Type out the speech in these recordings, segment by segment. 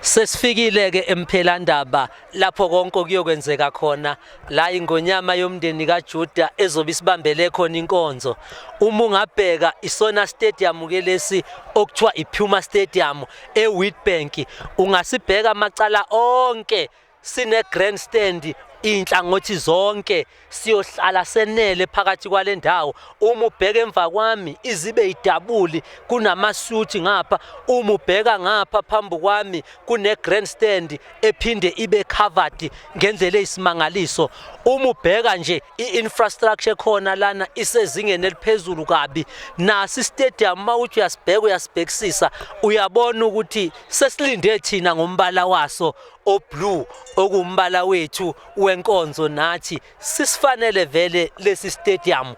Sesifikile ke eMphelandaba lapho konke kuyokwenzeka khona la ingonyama yomndeni kaJuda ezobe isibambele khona inkonzo. Uma ungabheka isona stadium ke lesi okuthiwa iPuma Stadium eWitbank, ungasibheka amacala onke sine grandstand inhlangothi zonke, siyohlala senele phakathi kwale ndawo. Uma ubheka emva kwami izibe idabuli kunamasuthi ngapha, uma ubheka ngapha phambi kwami kune grandstand ephinde ibe covered ngendlela eyisimangaliso. Uma ubheka nje i-infrastructure khona lana isezingeni eliphezulu kabi. Nasi stadium mawuthi uyasibhekisisa uyabona ukuthi sesilinde thina ngombala waso oblue okumbala wethu wenkonzo, nathi sisifanele vele lesi stadium.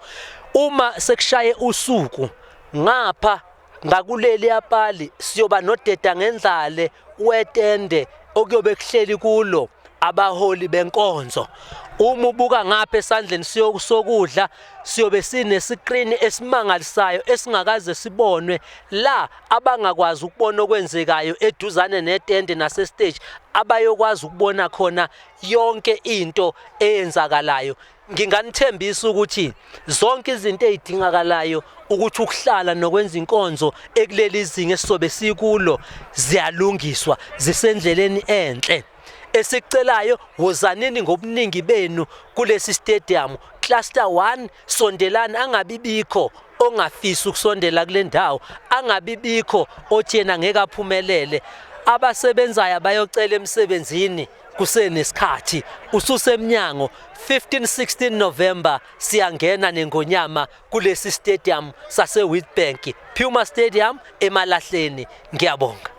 Uma sekushaye usuku ngapha ngakuleli yapali siyoba nodeda ngendlale wetende okuyobe kuhleli kulo abaholi benkonzo. Uma ubuka ngapha esandleni sokudla siyobe sine screen esimangalisayo esingakaze sibonwe, la abangakwazi ukubona okwenzekayo eduzane netende nase stage abayokwazi ukubona khona yonke into eyenzakalayo. Nginganithembisa ukuthi zonke izinto ezidingakalayo ukuthi ukuhlala nokwenza inkonzo ekuleli izinga esizobe sikulo ziyalungiswa, zisendleleni enhle. Esicelayo wozanini ngobuningi benu kulesi stadium. Cluster 1 sondelani, angabibikho ongafisa ukusondela kule ndawo, angabibikho othi yena ngeke aphumelele. Abasebenzayo bayocela emsebenzini kusenesikhathi, ususemnyango. 15-16 November siyangena nengonyama kulesi stadium sase Witbank, Puma Stadium eMalahleni. Ngiyabonga.